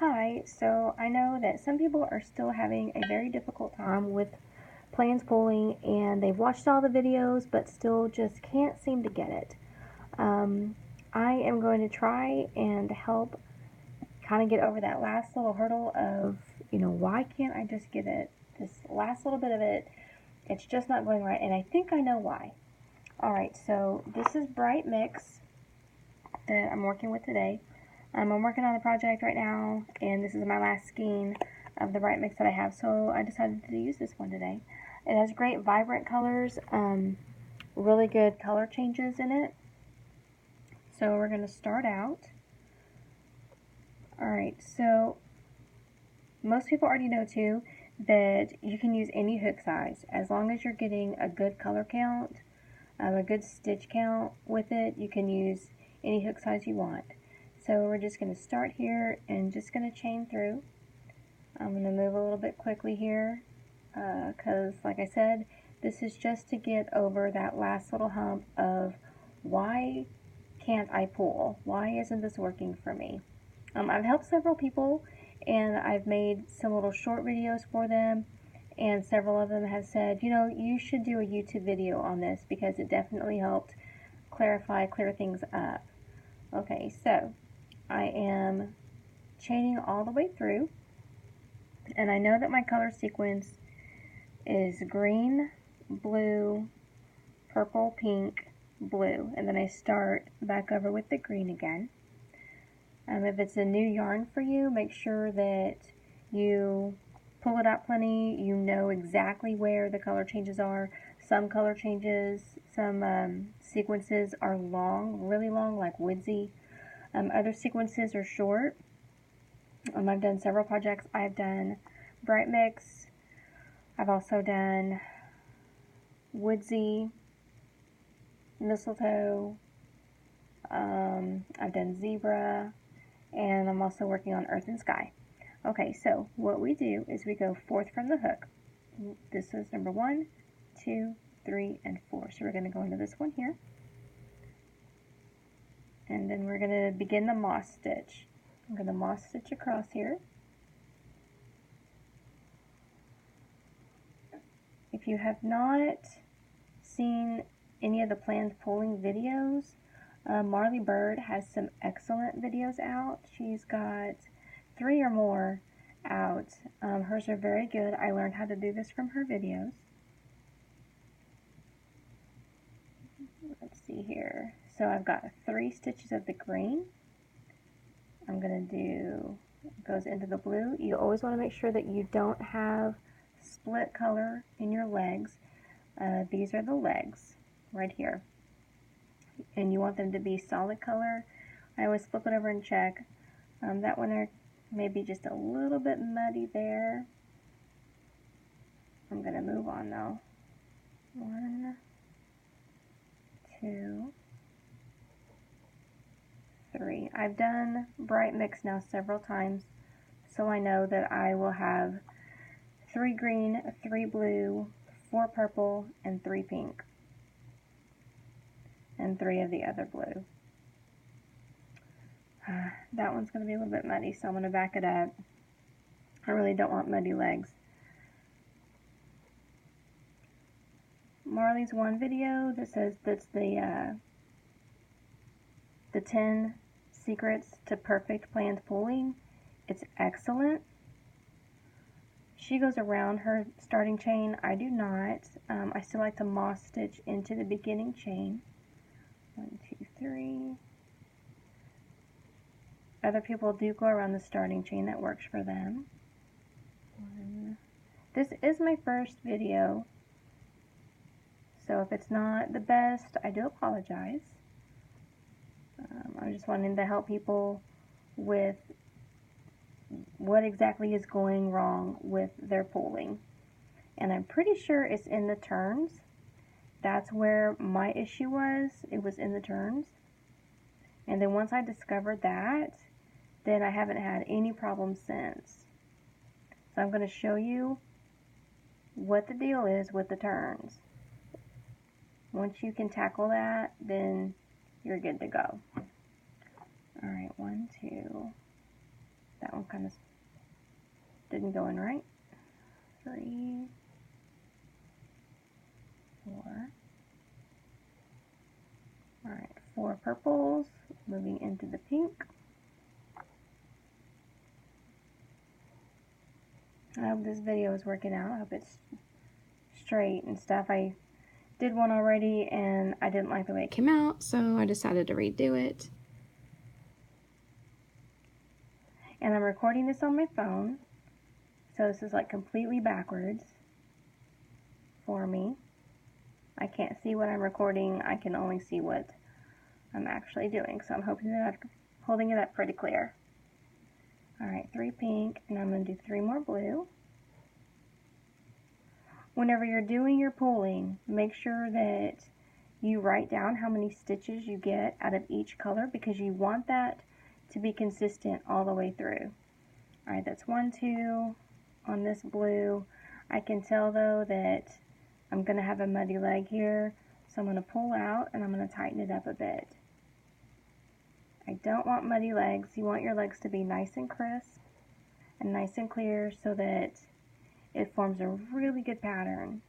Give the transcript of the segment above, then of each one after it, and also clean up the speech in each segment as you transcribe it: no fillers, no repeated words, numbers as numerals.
Hi, so I know that some people are still having a very difficult time with plans pulling and they've watched all the videos but still just can't seem to get it. Um, I am going to try and help kind of get over that last little hurdle of, why can't I just get it? This last little bit of it, it's just not going right, and I think I know why. Alright, so this is Bright Mix that I'm working with today. I'm working on a project right now, and this is my last skein of the Bright Mix that I have, so I decided to use this one today. It has great vibrant colors, really good color changes in it. So we're going to start out. Alright, so most people already know too that you can use any hook size as long as you're getting a good color count, a good stitch count with it. You can use any hook size you want. So we're just going to start here and just going to chain through. I'm going to move a little bit quickly here because like I said, this is just to get over that last little hump of why can't I pull? Why isn't this working for me? I've helped several people and I've made some little short videos for them, and several of them have said, you should do a YouTube video on this because it definitely helped clear things up. Okay, so I am chaining all the way through, and I know that my color sequence is green, blue, purple, pink, blue, and then I start back over with the green again. If it's a new yarn for you, make sure that you pull it out plenty. You know exactly where the color changes are. Some color changes, some sequences are long, really long, like woodsy. Other sequences are short. I've done several projects. I've done Bright Mix. I've also done woodsy, mistletoe. I've done zebra, and I'm also working on earth and sky. Okay, so what we do is we go fourth from the hook. This is number 1, 2, 3, and 4. So we're going to go into this one here. And then we're going to begin the moss stitch. I'm going to moss stitch across here. If you have not seen any of the planned pulling videos, Marley Bird has some excellent videos out. She's got 3 or more out. Hers are very good. I learned how to do this from her videos. Let's see here. So I've got 3 stitches of the green. I'm going to do, goes into the blue. You always want to make sure that you don't have split color in your legs. These are the legs right here. And you want them to be solid color. I always flip it over and check. That one are maybe just a little bit muddy there. I'm going to move on though. 1, 2, 3. I've done Bright Mix now several times, so I know that I will have 3 green, 3 blue, 4 purple, and 3 pink, and 3 of the other blue. That one's going to be a little bit muddy, so I'm going to back it up. I really don't want muddy legs. Marley's one video that says that's the 10 secrets to perfect planned pulling. It's excellent. She goes around her starting chain. I do not. I still like to moss stitch into the beginning chain. 1, 2, 3. Other people do go around the starting chain. That works for them. 1. This is my first video, so if it's not the best, I do apologize. I'm just wanting to help people with what exactly is going wrong with their pulling. And I'm pretty sure it's in the turns. That's where my issue was. It was in the turns. And then once I discovered that, then I haven't had any problems since. So I'm going to show you what the deal is with the turns. Once you can tackle that, then you're good to go. Alright, 1, 2. That one kind of didn't go in right. 3, 4. Alright, 4 purples, moving into the pink. I hope this video is working out. I hope it's straight and stuff. I did one already and I didn't like the way it came out, so I decided to redo it. And I'm recording this on my phone, so this is like completely backwards for me. I can't see what I'm recording, I can only see what I'm actually doing, so I'm hoping that I'm holding it up pretty clear. Alright, 3 pink, and I'm going to do 3 more blue. Whenever you're doing your pulling, make sure that you write down how many stitches you get out of each color, because you want that to be consistent all the way through. Alright, that's 1, 2 on this blue. I can tell though that I'm going to have a muddy leg here, so I'm going to pull out and I'm going to tighten it up a bit. I don't want muddy legs. You want your legs to be nice and crisp and nice and clear so that it forms a really good pattern.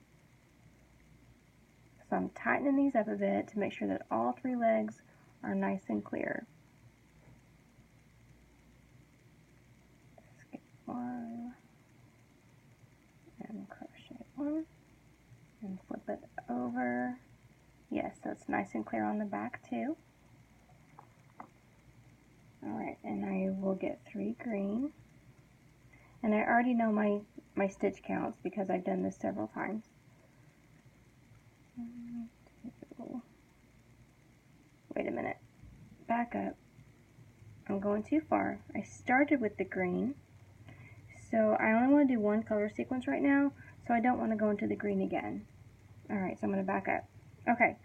So I'm tightening these up a bit to make sure that all 3 legs are nice and clear. Skip 1 and crochet 1 and flip it over. Yes, so it's nice and clear on the back too. Alright, and I will get 3 green. And I already know my stitch counts because I've done this several times. 1, 2. Wait a minute. Back up. I'm going too far. I started with the green, so I only want to do 1 color sequence right now, so I don't want to go into the green again. Alright, so I'm going to back up. Okay,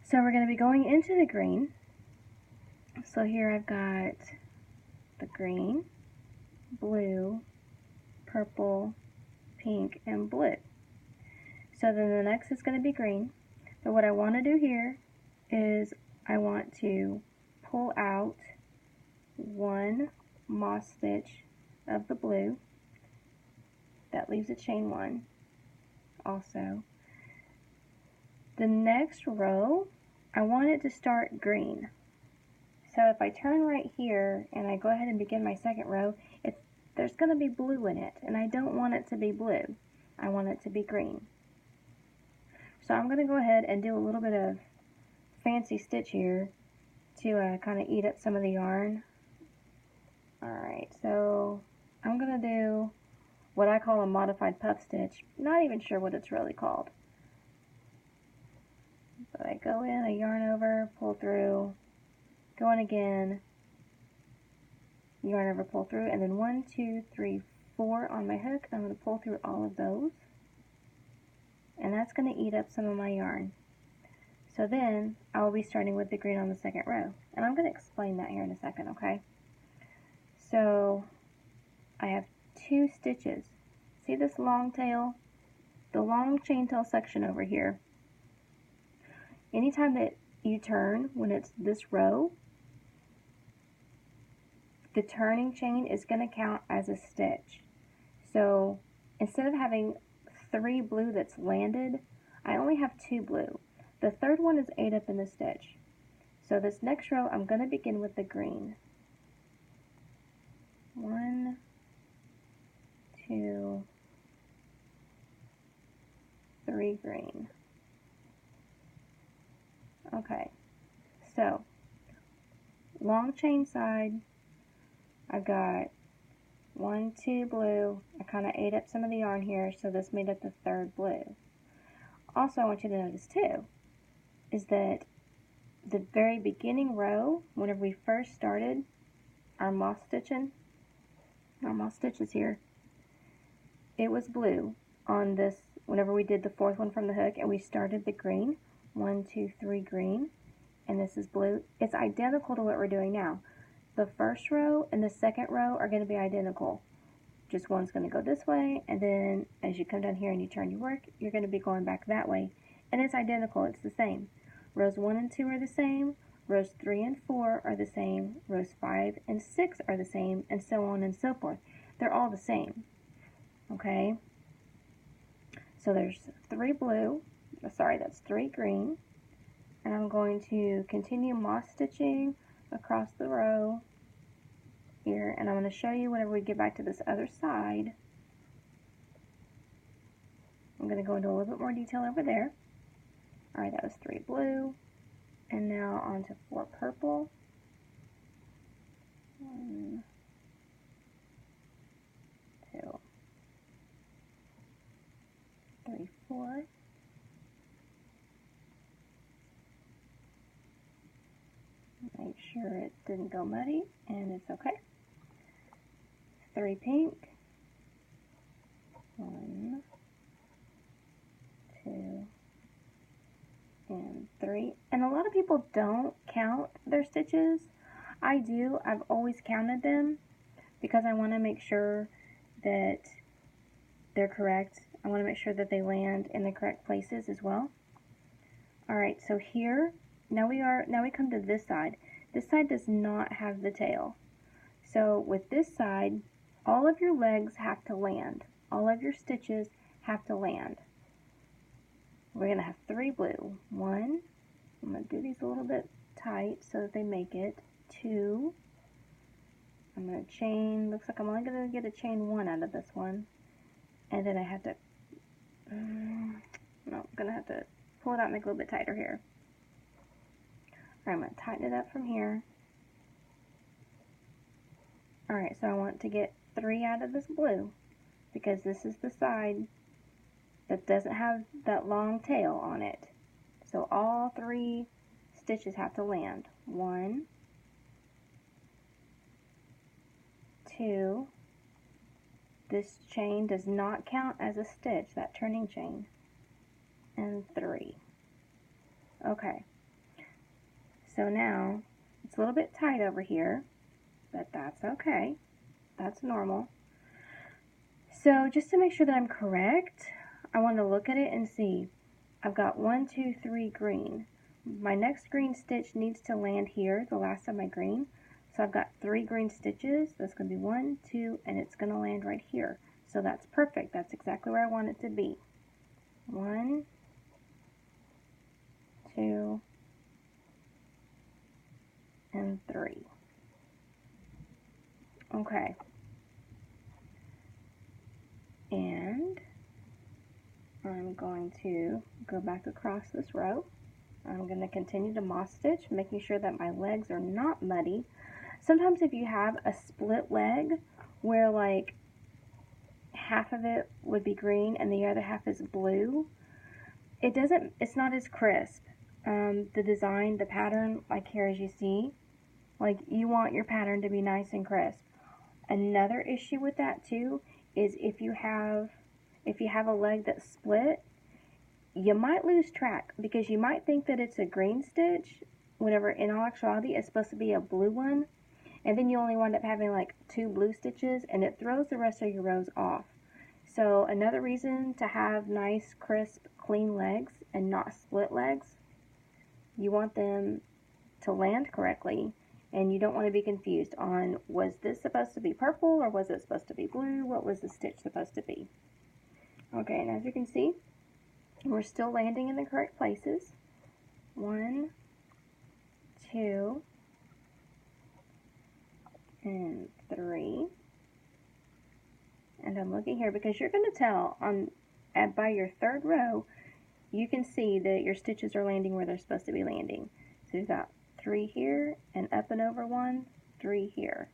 so we're going to be going into the green. So here I've got the green, blue, purple, pink, and blue. So then the next is going to be green. But what I want to do here is I want to pull out 1 moss stitch of the blue. That leaves a chain 1 also. The next row, I want it to start green. So if I turn right here and I go ahead and begin my second row, there's going to be blue in it, and I don't want it to be blue. I want it to be green. So I'm going to go ahead and do a little bit of fancy stitch here to kind of eat up some of the yarn. Alright, so I'm going to do what I call a modified puff stitch. Not even sure what it's really called. But I go in, I yarn over, pull through, go in again, yarn over, pull through, and then 1, 2, 3, 4 on my hook. I'm going to pull through all of those, and that's going to eat up some of my yarn. So then I will be starting with the green on the second row, and I'm going to explain that here in a second, okay? So I have 2 stitches. See this long tail? The long chain tail section over here. Anytime that you turn, when it's this row, the turning chain is going to count as a stitch. So instead of having 3 blue that's landed, I only have 2 blue. The third one is ate up in the stitch. So this next row, I'm going to begin with the green. 1, 2, 3 green. Okay, so long chain side, I've got 1, 2 blue. I kind of ate up some of the yarn here, so this made up the third blue. Also, I want you to notice too, is that the very beginning row, whenever we first started our moss stitches here, it was blue on this, whenever we did the 4th one from the hook, and we started the green, 1, 2, 3 green, and this is blue. It's identical to what we're doing now. The first row and the second row are going to be identical. Just one's going to go this way, and then as you come down here and you turn your work, you're going to be going back that way. And it's identical, it's the same. Rows 1 and 2 are the same. rows 3 and 4 are the same, rows 5 and 6 are the same, and so on and so forth. They're all the same, okay? So there's 3 blue, sorry, that's 3 green, and I'm going to continue moss stitching across the row here, and I'm going to show you whenever we get back to this other side. I'm going to go into a little bit more detail over there. Alright, that was 3 blue, and now on to 4 purple. 1, 2, 3, 4. Make sure it didn't go muddy, and it's okay. 3 pink. 1, 2, and 3. And a lot of people don't count their stitches. I do. I've always counted them because I want to make sure that they're correct. I want to make sure that they land in the correct places as well. Alright, so here, now we come to this side. This side does not have the tail. So with this side, all of your legs have to land. All of your stitches have to land. We're going to have 3 blue. 1, I'm going to do these a little bit tight so that they make it. 2, I'm going to chain, looks like I'm only going to get a chain 1 out of this one. And then I have to, no, I'm going to have to pull it out and make it a little bit tighter here. Alright, I'm going to tighten it up from here. Alright, so I want to get 3 out of this blue because this is the side that doesn't have that long tail on it. So all 3 stitches have to land. 1, 2, this chain does not count as a stitch, that turning chain, and 3. Okay, so now it's a little bit tight over here, but that's okay, that's normal. So just to make sure that I'm correct, I want to look at it and see. I've got 1, 2, 3 green. My next green stitch needs to land here, the last of my green. So I've got 3 green stitches. That's going to be 1, 2, and it's going to land right here. So that's perfect. That's exactly where I want it to be. 1, 2, and 3. Okay. And I'm going to go back across this row. I'm going to continue to moss stitch, making sure that my legs are not muddy. Sometimes if you have a split leg where like half of it would be green and the other half is blue, it's not as crisp. The design, the pattern, like here as you see, like you want your pattern to be nice and crisp. Another issue with that too is if you have a leg that's split, you might lose track because you might think that it's a green stitch whenever in all actuality it's supposed to be a blue one, and then you only wind up having like 2 blue stitches and it throws the rest of your rows off. So another reason to have nice, crisp, clean legs and not split legs, you want them to land correctly, and you don't want to be confused on, was this supposed to be purple or was it supposed to be blue? What was the stitch supposed to be? Okay, and as you can see, we're still landing in the correct places. 1, 2, and 3. And I'm looking here because you're going to tell by your 3rd row, you can see that your stitches are landing where they're supposed to be landing. So you've got 3 here, and up and over 1, 3 here.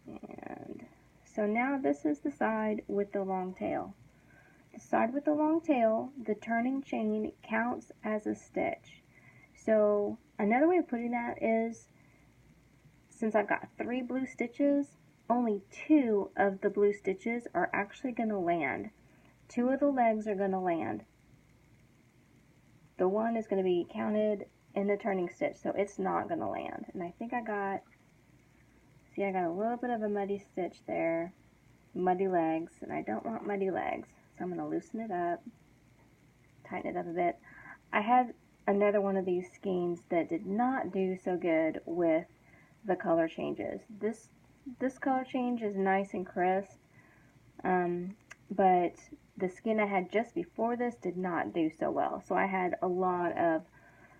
And so now this is the side with the long tail. The side with the long tail, the turning chain counts as a stitch. So another way of putting that is, since I've got 3 blue stitches, only 2 of the blue stitches are actually going to land. 2 of the legs are going to land. The one is going to be counted in the turning stitch, so it's not going to land. And I think I got a little bit of a muddy stitch there, muddy legs, and I don't want muddy legs. So I'm going to loosen it up, tighten it up a bit. I had another one of these skeins that did not do so good with the color changes. This color change is nice and crisp, but the skein I had just before this did not do so well. So I had a lot of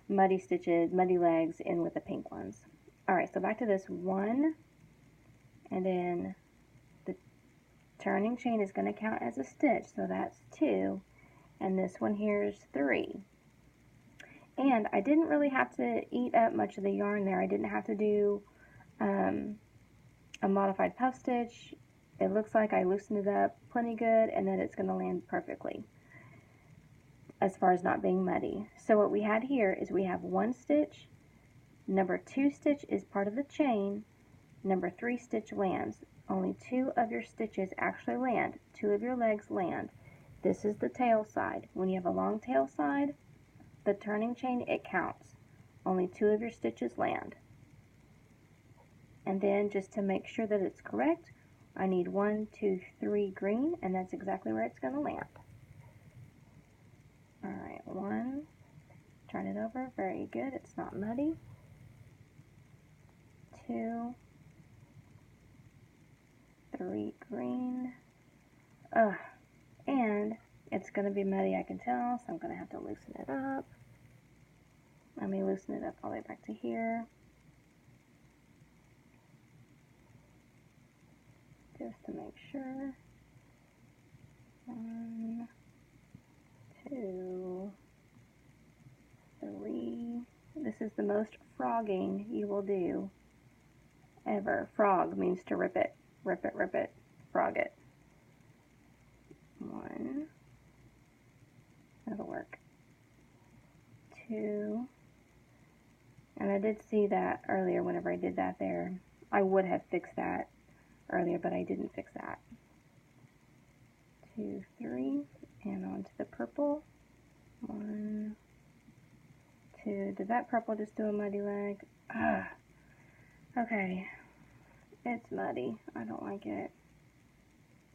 muddy stitches, muddy legs in with the pink ones. Alright, so back to this one, and then the turning chain is going to count as a stitch, so that's 2, and this one here is 3. And I didn't really have to eat up much of the yarn there. I didn't have to do a modified puff stitch. It looks like I loosened it up plenty good, and then it's going to land perfectly as far as not being muddy. So what we had here is we have 1 stitch, number 2 stitch is part of the chain, number 3 stitch lands. Only 2 of your stitches actually land. 2 of your legs land. This is the tail side. When you have a long tail side, the turning chain, it counts. Only 2 of your stitches land. And then just to make sure that it's correct, I need 1, 2, 3 green, and that's exactly where it's going to land. Alright, 1, turn it over, very good, it's not muddy. 2, 3 green. And it's going to be muddy, I can tell, so I'm going to have to loosen it up. Let me loosen it up all the way back to here. Just to make sure. 1, 2, 3. This is the most frogging you will do ever. Frog means to rip it, rip it, rip it, frog it. 1. That'll work. 2. And I did see that earlier whenever I did that there. I would have fixed that earlier, but I didn't fix that. 2, 3, and onto the purple. 1, 2. Did that purple just do a muddy leg? Okay. It's muddy. I don't like it.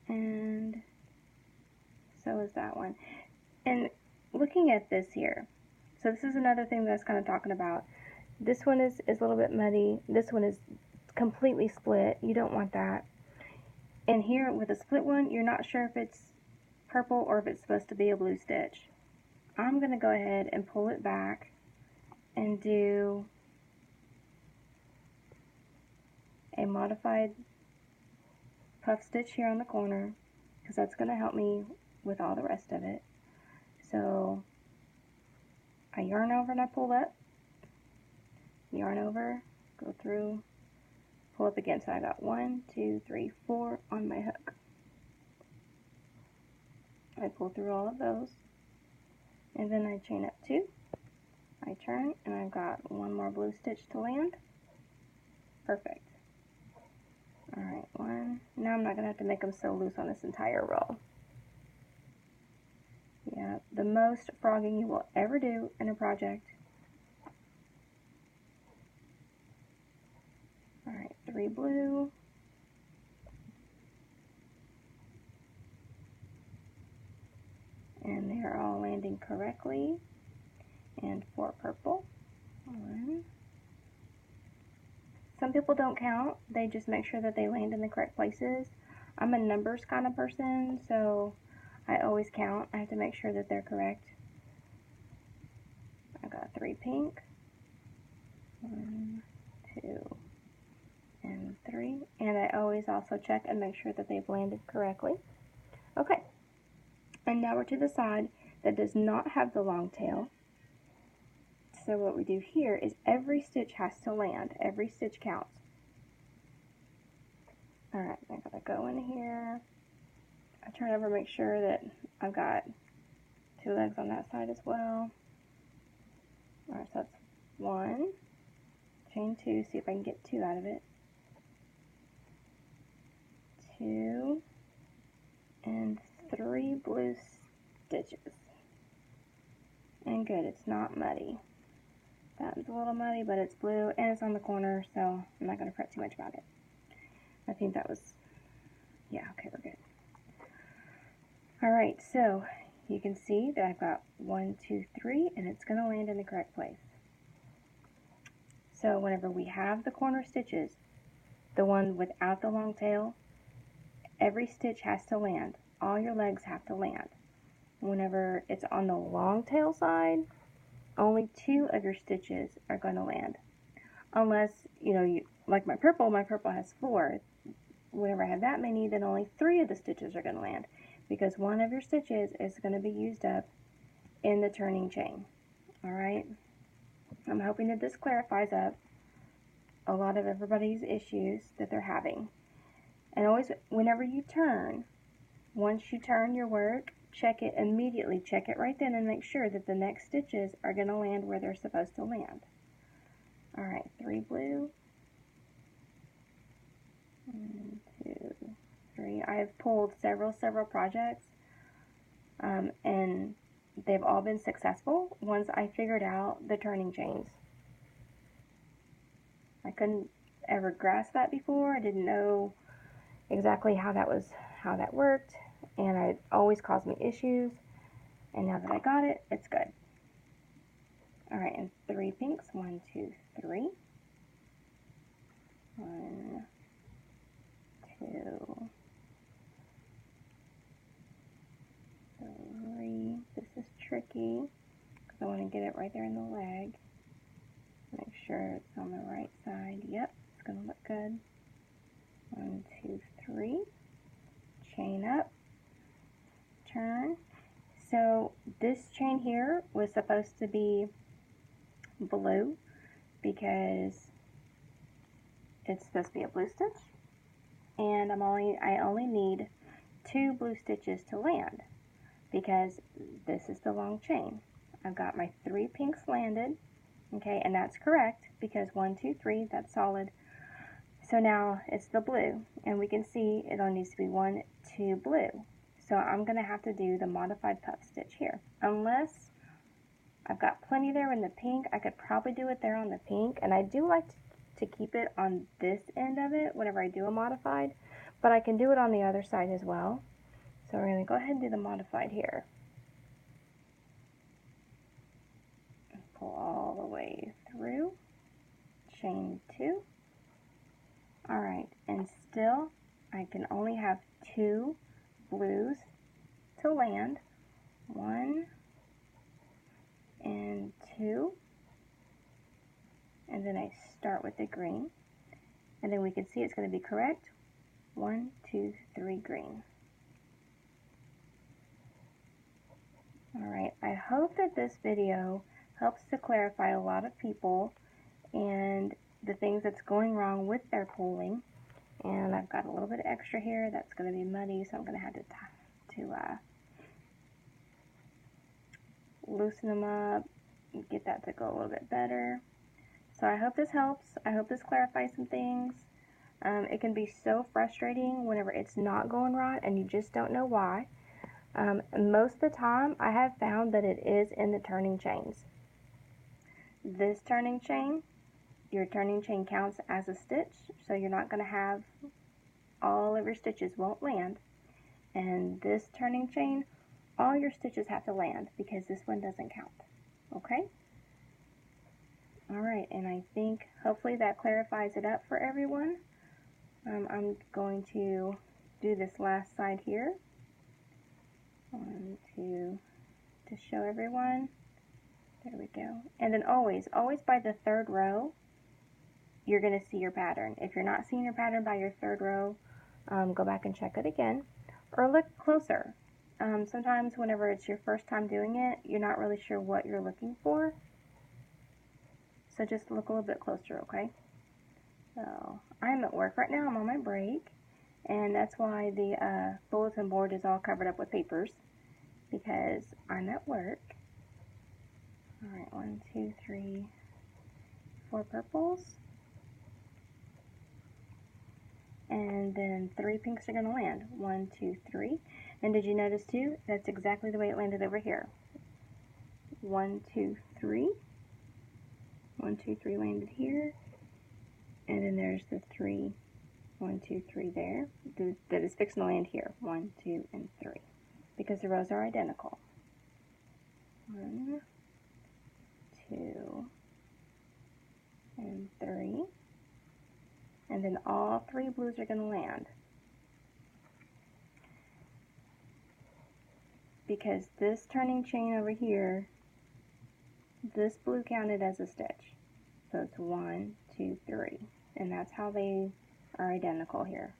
And so is that one. And looking at this here, so this is another thing that I was kind of talking about. This one is a little bit muddy. This one is completely split. You don't want that. And here with a split one, you're not sure if it's purple or if it's supposed to be a blue stitch. I'm going to go ahead and pull it back and do a modified puff stitch here on the corner, because that's going to help me with all the rest of it. So I yarn over and I pull up, yarn over, go through, pull up again. So I got 1, 2, 3, 4 on my hook. I pull through all of those, and then I chain up 2. I turn, and I've got 1 more blue stitch to land. Perfect. Alright, 1. Now I'm not going to have to make them so loose on this entire row. Yeah, the most frogging you will ever do in a project. Alright, 3 blue. And they're all landing correctly. And 4 purple. 1. Some people don't count, they just make sure that they land in the correct places. I'm a numbers kind of person, so I always count. I have to make sure that they're correct. I got 3 pink. 1, 2, and 3. And I always also check and make sure that they've landed correctly. Okay, and now we're to the side that does not have the long tail. So what we do here is every stitch has to land. Every stitch counts. Alright, I gotta go in here. I turn over, make sure that I've got 2 legs on that side as well. Alright, so that's 1. Chain 2, see if I can get 2 out of it. 2. And 3 blue stitches. And good, it's not muddy. That was a little muddy, but it's blue, and it's on the corner, so I'm not going to fret too much about it. I think that was, yeah, okay, we're good. Alright, so you can see that I've got 1, 2, 3, and it's going to land in the correct place. So whenever we have the corner stitches, the one without the long tail, every stitch has to land. All your legs have to land. Whenever it's on the long tail side, only 2 of your stitches are going to land. Unless, like my purple has 4. Whenever I have that many, then only 3 of the stitches are going to land, because one of your stitches is going to be used up in the turning chain. Alright? I'm hoping that this clarifies up a lot of everybody's issues that they're having. And always, whenever you turn, once you turn your work, check it immediately. Check it right then and make sure that the next stitches are going to land where they're supposed to land. Alright, 3 blue. 1, 2, 3. I have pulled several projects, and they've all been successful once I figured out the turning chains. I couldn't ever grasp that before. I didn't know exactly how that worked, and it always caused me issues. And now that I got it, it's good. Alright, and 3 pinks. 1, 2, 3. 1, 2, 3. This is tricky because I want to get it right there in the leg. Make sure it's on the right side. Yep, it's going to look good. 1, 2, 3. Chain up. Turn. So this chain here was supposed to be blue because it's supposed to be a blue stitch, and I only need 2 blue stitches to land because this is the long chain. I've got my 3 pinks landed, okay, and that's correct because 1, 2, 3, that's solid. So now it's the blue, and we can see it only needs to be 1, 2 blue. So I'm going to have to do the modified puff stitch here. Unless I've got plenty there in the pink, I could probably do it there on the pink, and I do like to keep it on this end of it whenever I do a modified, but I can do it on the other side as well. So we're going to go ahead and do the modified here. Pull all the way through, chain 2. Alright, and still I can only have 2 blues to land. 1 and 2. And then I start with the green. And then we can see it's going to be correct. 1, 2, 3 green. Alright, I hope that this video helps to clarify a lot of people and the things that's going wrong with their pulling. And I've got a little bit extra here that's going to be muddy, so I'm going to have to loosen them up, get that to go a little bit better. So I hope this helps. I hope this clarifies some things. It can be so frustrating whenever it's not going right and you just don't know why. Most of the time, I have found that it is in the turning chains. This turning chain, your turning chain counts as a stitch, so you're not going to have all of your stitches won't land. And this turning chain, all your stitches have to land because this one doesn't count. Okay? Alright, and I think hopefully that clarifies it up for everyone. I'm going to do this last side here. To show everyone. There we go. And then always by the 3rd row, you're going to see your pattern. If you're not seeing your pattern by your 3rd row, go back and check it again. Or look closer. Sometimes whenever it's your first time doing it, you're not really sure what you're looking for. So just look a little bit closer, okay? So I'm at work right now. I'm on my break. And that's why the bulletin board is all covered up with papers, because I'm at work. Alright, 1, 2, 3, 4 purples. And then 3 pinks are going to land. 1, 2, 3. And did you notice too? That's exactly the way it landed over here. 1, 2, 3. 1, 2, 3 landed here. And then there's the 3. 1, 2, 3 there. That is fixing to land here. 1, 2, and 3. Because the rows are identical. 1, 2, and 3. And then all 3 blues are going to land. Because this turning chain over here, this blue counted as a stitch. So it's 1, 2, 3. And that's how they are identical here.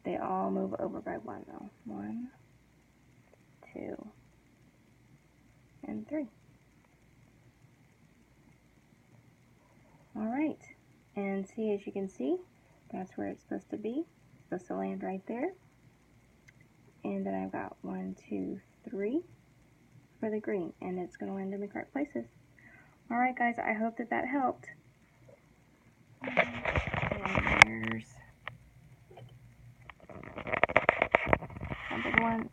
They all move over by 1 though. 1, 2, and 3. Alright, and see, as you can see, that's where it's supposed to be. It's supposed to land right there. And then I've got 1, 2, 3 for the green, and it's going to land in the correct places. Alright guys, I hope that that helped. And there's a big one.